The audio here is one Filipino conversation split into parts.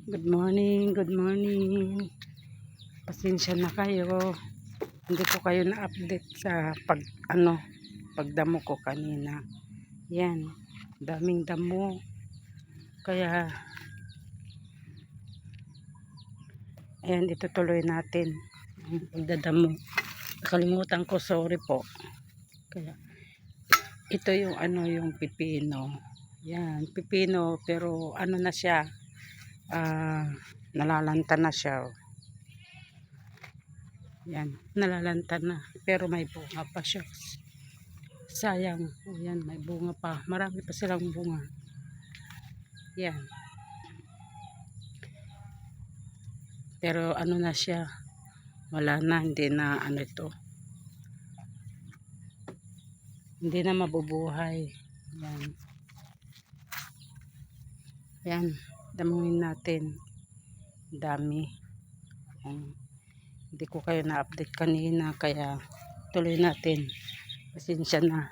Good morning, good morning. Pasensya na kayo. Hindi ko kayo na-update sa pagdamo ko kanina. Yan, daming damo. Kaya ayan, itutuloy natin ang pagdadamo. Nakalimutan ko, sorry po. Kaya ito yung yung pipino. Yan, pipino pero na siya. Nalalanta na siya. Yan, nalalanta na. Pero may bunga pa siya. Sayang. O yan, may bunga pa. Marami pa silang bunga. Yan. Pero na siya. Wala na. Hindi na ito. Hindi na mabubuhay. Yan. Yan. Damuhin natin. Dami. Yan. Hindi ko kayo na-update kanina. Kaya tuloy natin. Pasensya na.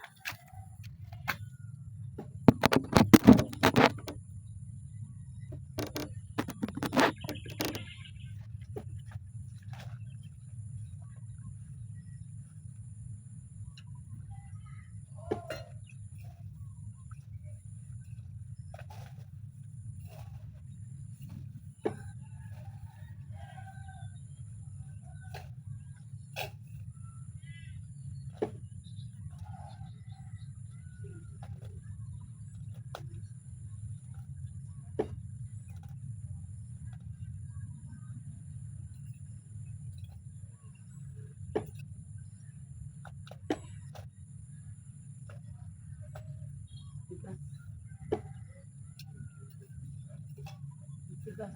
Tigas.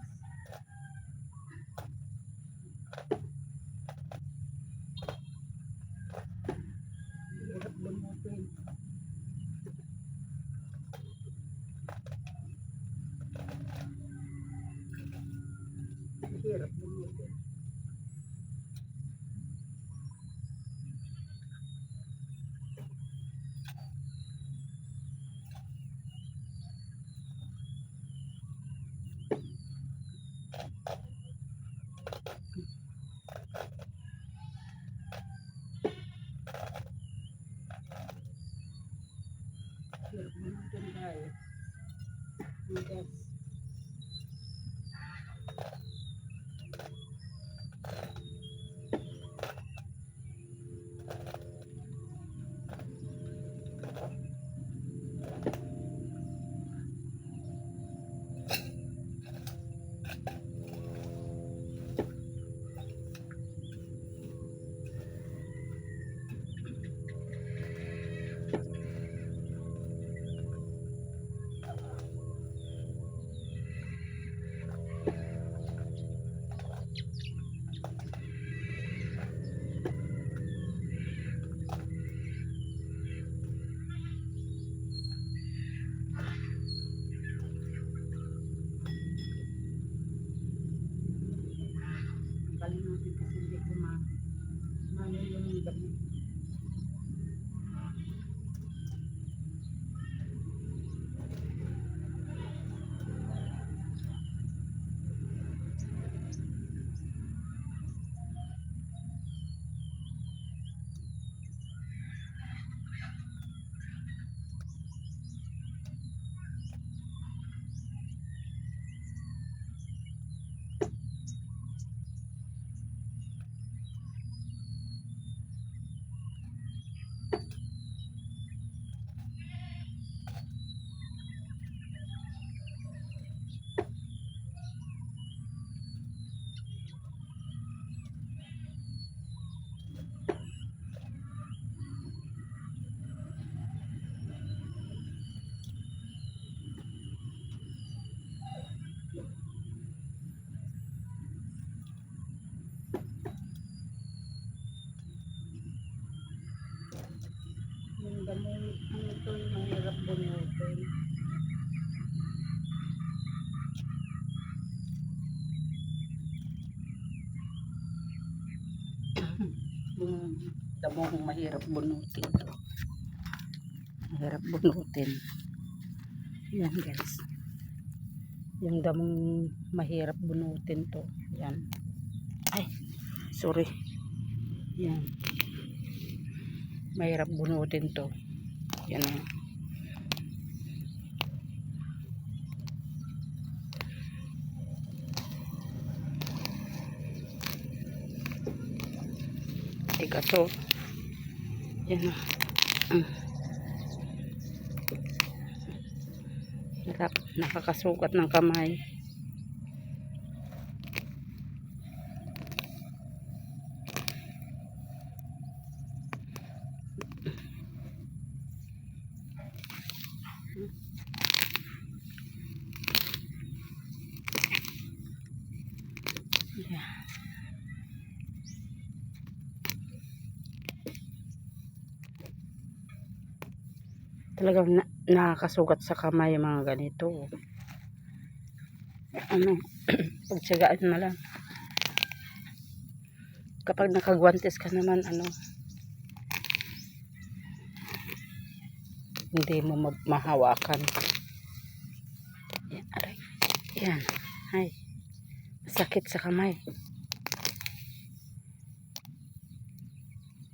Hirap bumutin. Hirap bumutin. Hirap bumutin tayo. Tigas. Kalimutin kasi hindi ko mano yung damo. Yung damo, ito yung mahirap bumutin. Yung damo kong mahirap bunutin. Mahirap bunutin. Yan guys. Yung damong mahirap bunutin to. Yan. Ay, sorry. Yan. Mahirap bunutin to. Yan. Ikaso. Yan. Hirap. Nakakasukat ng kamay. Yeah. Talagang nakakasugat sa kamay yung mga ganito. Ano, pagtsagaan na lang. Kapag nakagwantes ka naman, ano, hindi mo mahawakan. Yan, aray. Yan. Ay. Sakit sa kamay.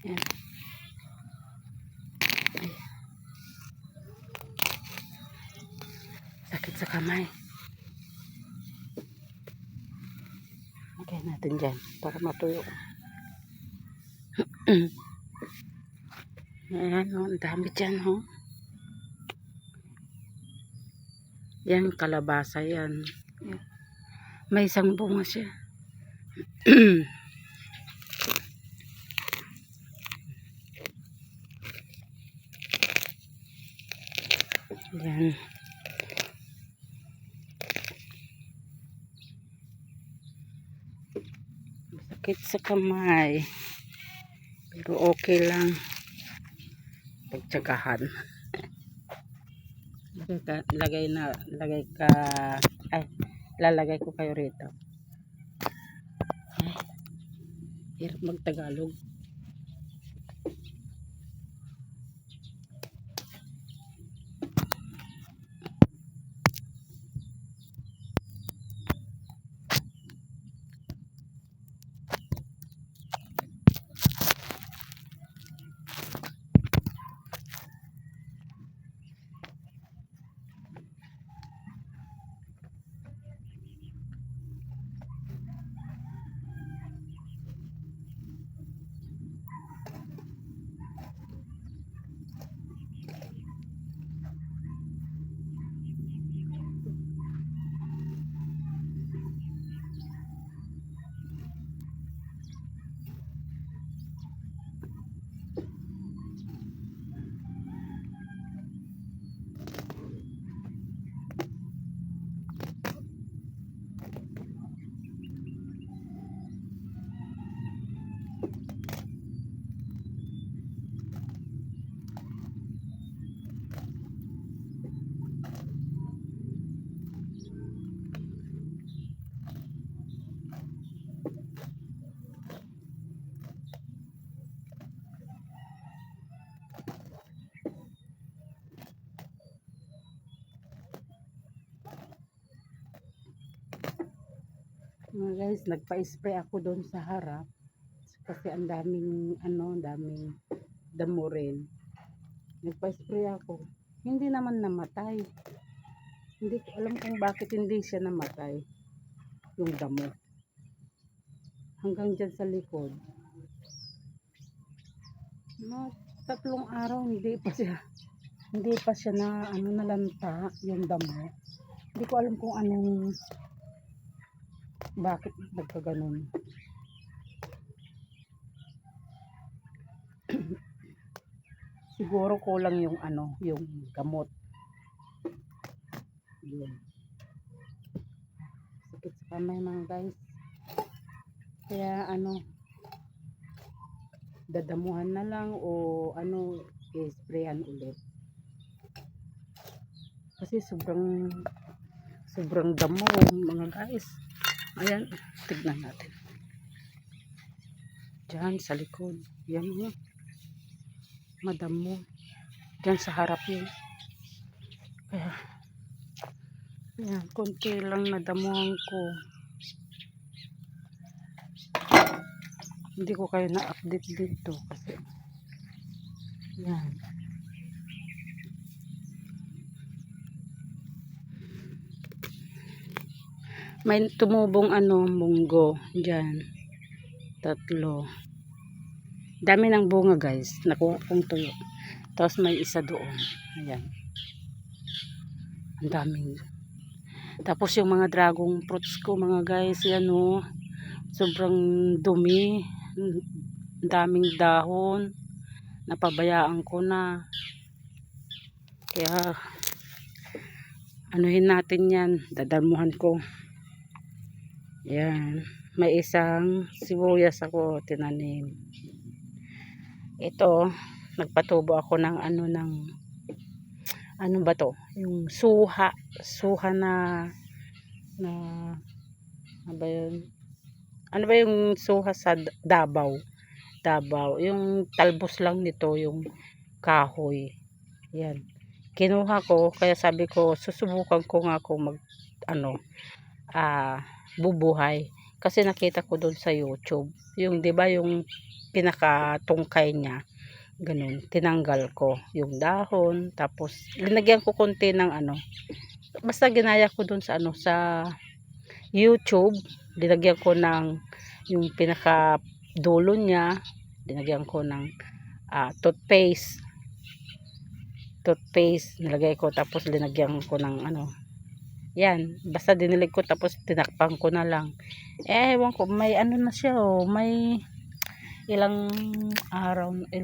Yan. Ay. Sakit sa kamay. Lagay natin dyan para matuyo. Ayan, oh, ang dami dyan, oh. Yan, kalabasa yan. May isang bunga siya. Yan. Sakit sa kamay. Pero okay lang. Pagtsagahan. Lalagay ko kayo rito. Ay, hirap magtagalog. Mga guys, nagpa-spray ako doon sa harap kasi ang daming daming damo rin. Nagpa-spray ako. Hindi naman namatay. Hindi ko alam kung bakit hindi siya namatay. Yung damo. Hanggang dyan sa likod. No, 3 araw hindi pa siya na nalanta yung damo. Hindi ko alam kung bakit nagkaganon. Siguro kulang yung yung gamot. Yun. Sakit sa kamay mga guys. Kaya dadamuhan na lang o i-sprayan ulit. Kasi sobrang damo mga guys. Ayan, tignan natin. Diyan sa likod. Yan mo. Madamo. Diyan sa harap yun. Kaya Yan, konti lang nadamuhan ko. Hindi ko kayo na-update dito kasi yan. May tumubong munggo dyan. 3. Dami ng bunga guys. Nakuha kong tuyo. Tapos may isa doon. Ayan. Ang daming. Tapos yung mga dragon fruits ko mga guys. Yan o. Sobrang dumi. Ang daming dahon. Napabayaan ko na. Kaya anuhin natin yan. Dadarmuhan ko. Yan. May isang sibuyas ako tinanim. Ito, nagpatubo ako ng ano ba to? Yung suha na ano ba yun? Ano ba yung suha sa Davao? Yung talbos lang nito, yung kahoy. Yan. Kinuha ko, kaya sabi ko, susubukan ko nga kung bubuhay. Kasi nakita ko doon sa YouTube, yung 'di ba yung pinakatungkay niya, ganun, tinanggal ko yung dahon, tapos linagyan ko konti ng basta ginaya ko doon sa sa YouTube, linagyan ko ng yung pinakadulo niya, linagyan ko ng toothpaste, nilagay ko, tapos linagyan ko ng yan, basta dinilig ko, tapos tinakpan ko na lang. Ewan ko, may na siya may ilang araw, 2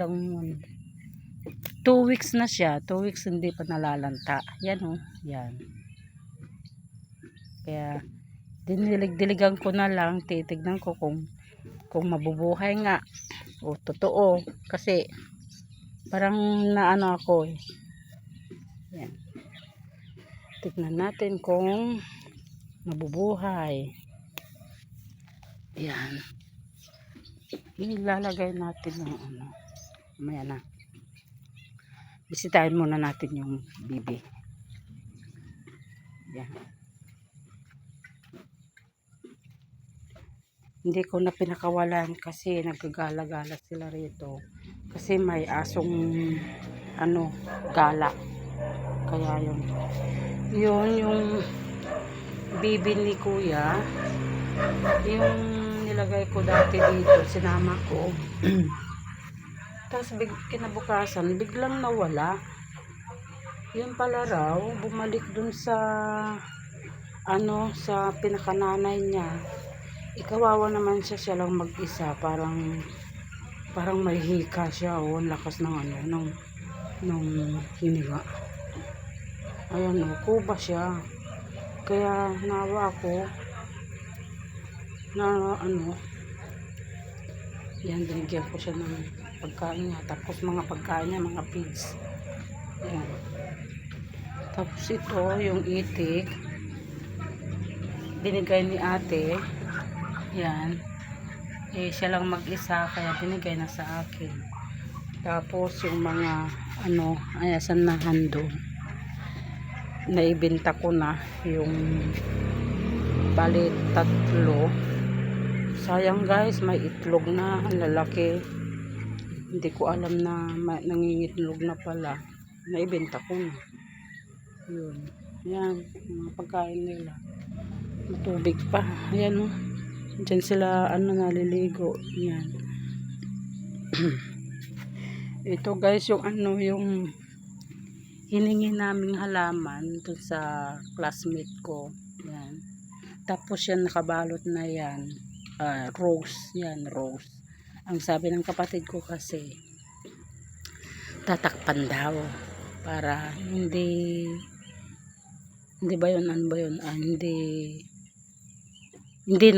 weeks na siya, 2 weeks hindi pa nalalanta. Yan yan. Kaya dinilig-diligan ko na lang, titignan ko kung mabubuhay nga o totoo, kasi parang ako yan. Tignan natin kung mabubuhay. Yan. Ilalagay natin ng mamaya na. Bisitahin muna natin yung bibi. Yan. Hindi ko na pinakawalan kasi nagkagala-gala sila rito. Kasi may asong gala. Kaya yun yung bibi ni kuya, yung nilagay ko dati dito, sinama ko. Tapos kinabukasan biglang nawala. Yun pala raw, bumalik dun sa sa pinakananay niya. Ikawawa naman siya lang mag-isa, parang may hika siya, ang lakas ng ng hininga. Ayan kuba siya. Kaya nawa ako na yan, binigyan ko siya ng pagkain niya, tapos mga pagkain niya, mga feeds. Yan. Tapos ito yung itik, binigay ni ate. Yan, siya lang mag-isa, kaya binigay na sa akin. Tapos yung mga ayasan na handog, naibenta ko na yung bali 3. Sayang guys, may itlog na, ang lalaki. Hindi ko alam na nangingitlog na pala. Naibenta ko na. Yun. Yan, mga pagkain nila. Matubig pa. Ayan Diyan sila naliligo. Yan. Ito guys, yung yung hiningi naming halaman dun sa classmate ko. Yan. Tapos yan, nakabalot na yan. Rose. Yan, rose. Ang sabi ng kapatid ko kasi, tatakpan daw. Para hindi ba yun, hindi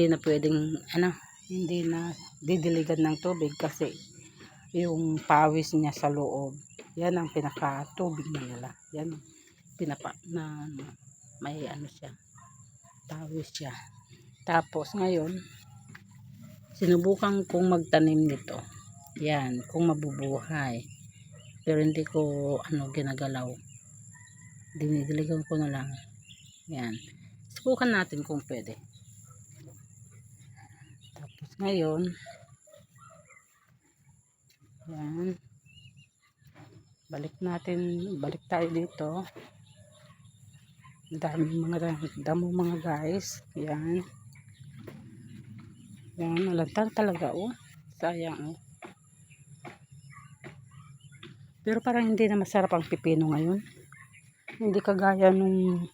na pwedeng, hindi na didiligan ng tubig kasi yung pawis niya sa loob. Yan ang pinaka-tubig nila. Yan, may siya, tawis siya. Tapos ngayon, sinubukan kong magtanim nito. Yan, kung mabubuhay. Pero hindi ko ginagalaw. Dinidiligan ko na lang. Yan. Subukan natin kung pwede. Tapos ngayon, yan. Balik tayo dito. Daming mga damo mga guys. Yan. Yan, alantang talaga oh. Sayang oh. Pero parang hindi na masarap ang pipino ngayon. Hindi kagaya nung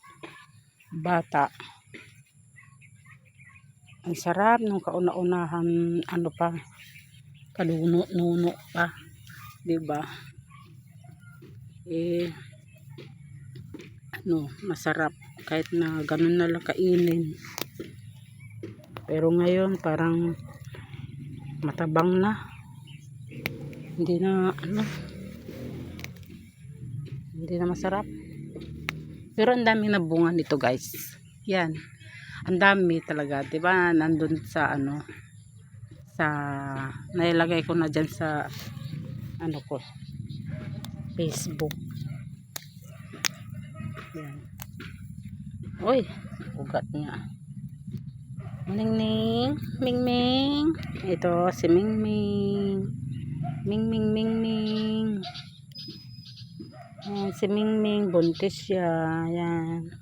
bata. Ang sarap nung kauna-unahan ano pa, kanuno-nuno pa, 'di ba? Masarap kahit na ganun na lang kainin. Pero ngayon parang matabang na. Hindi na masarap. Pero ang daming nabunga nito, guys. Yan. Ang dami talaga, 'di ba? Nandun sa nailagay ko na diyan sa Facebook. Yan. Uy, ugat niya. Mingming, Mingming. Ito si Mingming. Mingming. Yan, si Mingming buntis siya. Yan.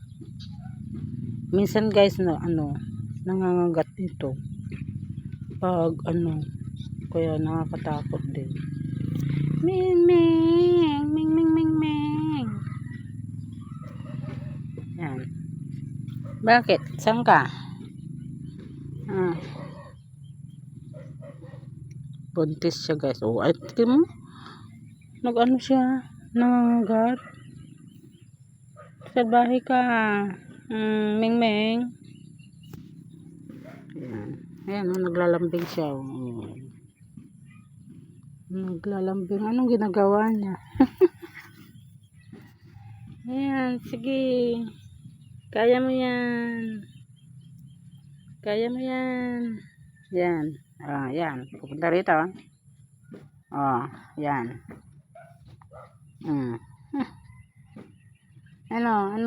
Minsan guys nangangagat ito. Pag kaya nakakatakot din. Mingming. Yan. Bakit? Saan ka? Buntis siya guys. Oh, ay tingnan mo. Siya. Nangangagat. Salbahe ka. Mingming. Ayan, naglalambing siya. Naglalambing. Anong ginagawa niya? Ayan, sige. Kaya mo yan. Yan. Yan. Pupunta rito. Yan. Ano?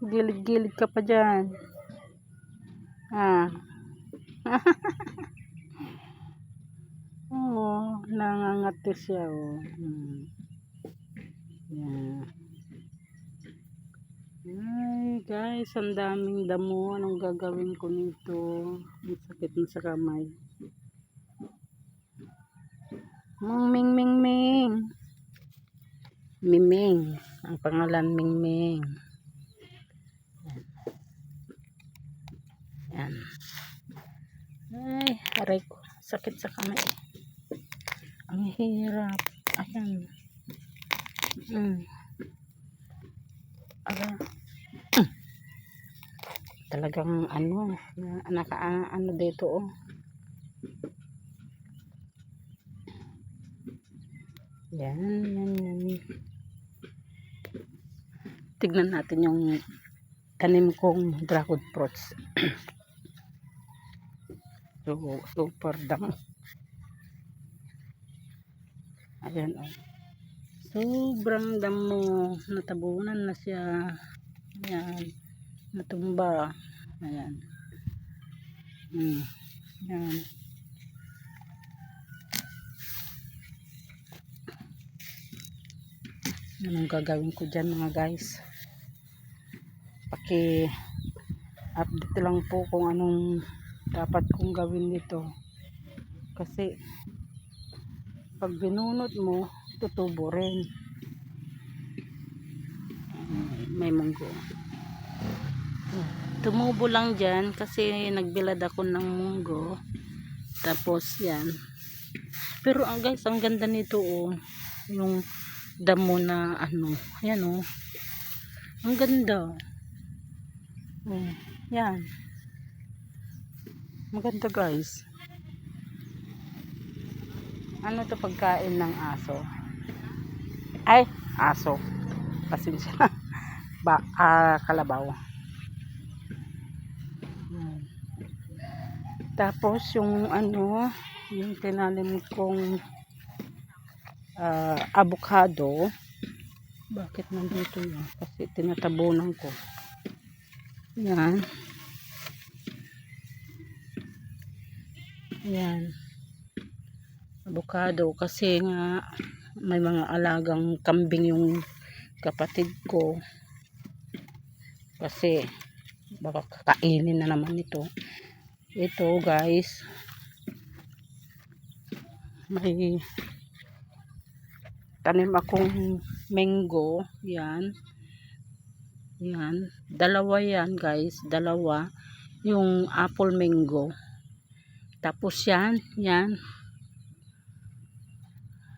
Gilid-gilid ka pa dyan. Nangangati siya. Yan. Ay guys, ang daming damo. Anong gagawin ko nito? Ang sakit mo sa kamay. Mingming. Ang pangalan Mingming. Yan. Ay, aray ko. Sakit sa kamay. Ang hirap. Ayan. Talagang dito oh. Yan. Tignan natin yung tanim kong dragon fruits. So, super damo. Ayan oh. Sobrang damo. Natabunan na siya. Ayan. Natumba. Ayan. Ayan. Anong gagawin ko dyan mga guys? Paki-update lang po kung anong dapat kong gawin dito. Kasi pag binunot mo, tutubo rin. May munggo. Tumubo lang dyan kasi nagbilad ako ng munggo. Tapos yan. Pero guys, ang ganda nito oh. Yung damo na ayan oh. Ang ganda. Yan. Maganda guys. Ano to pagkain ng aso? Ay, aso. Pasensya. Kalabaw. Tapos yung yung tinanim kong avocado, Bakit nandito yan? Kasi tinatabunan ko. Yan. Yan. Avocado. Kasi nga may mga alagang kambing yung kapatid ko. Kasi baka kakainin na naman ito. Ito guys. May tanim akong mango. Yan. Yan. Dalawa yan guys. Dalawa. Yung apple mango. Tapos yan. Yan.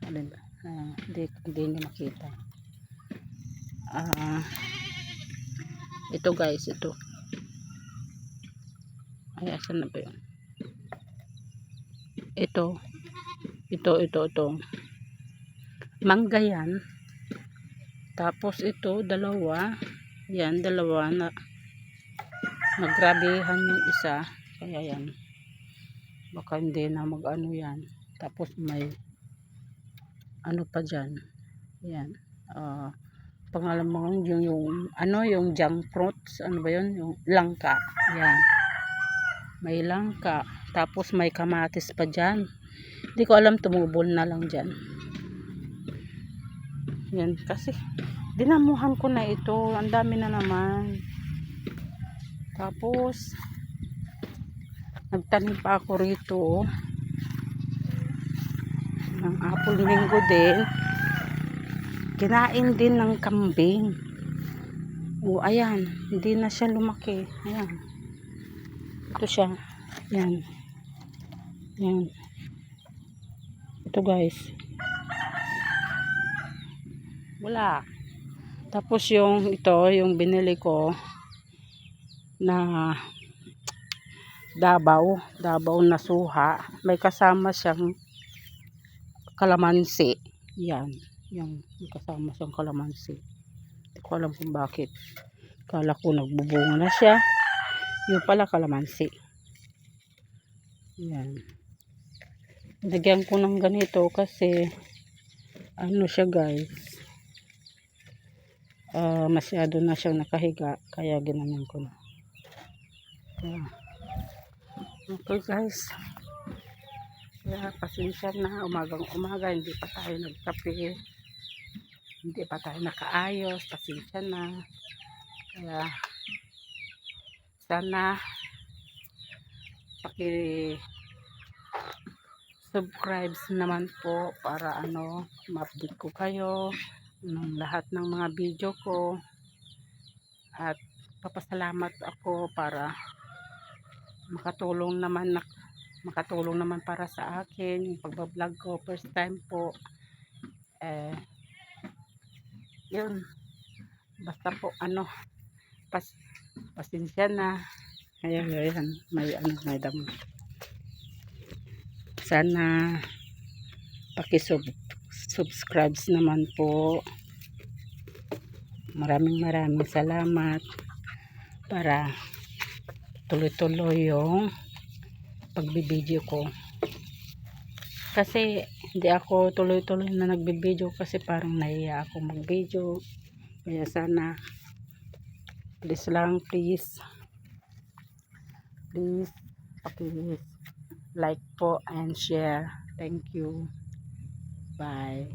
Hindi niyo makita. Ito guys. Ito. Ay, asan na ba yun? Ito. Mangga yan. Tapos ito, dalawa. Yan, dalawa na nagrabehan yung isa. Kaya yan. Baka hindi na mag-ano yan. Tapos may ano pa dyan. Yan. Pangalan mo yung junk fruits. Ano ba yun? Yung langka. Yan. May langka. Tapos may kamatis pa dyan. Hindi ko alam, tumubol na lang dyan. Yan, kasi dinamuhan ko na ito. Ang dami na naman. Tapos nagtanim pa ako rito ng apple mango din. Kinain din ng kambing. Ayan, hindi na siya lumaki. Ayan. Ito siya. Yan. Yan. Ito guys. Wala. Tapos yung binili ko na Davao na suha. May kasama siyang kalamansi. Yan. Yung kasama siyang kalamansi. Hindi ko alam kung bakit. Kala ko nagbubunga na siya. Yung pala kalamansi. Yan. Lagyan ko ng ganito kasi ano siya guys. Masyado na siyang nakahiga. Kaya ginanon ko na. Yan. Okay guys. Kaya pasensya na. Umaga hindi pa tayo nagkape. Hindi pa tayo nakaayos. Pasensya na. Kaya sana subscribe naman po para ma-update ko kayo ng lahat ng mga video ko, at papasalamat ako para makatulong naman para sa akin yung pagbablog ko. First time po, yun, basta po pasensya na. Ayan, may damo. Sana subscribe naman po. Maraming salamat para tuloy-tuloy yung pagbibideo ko. Kasi hindi ako tuloy-tuloy na nagbibideo kasi parang nahiya ako mag-video. Kaya sana please like po and share. Thank you. Bye.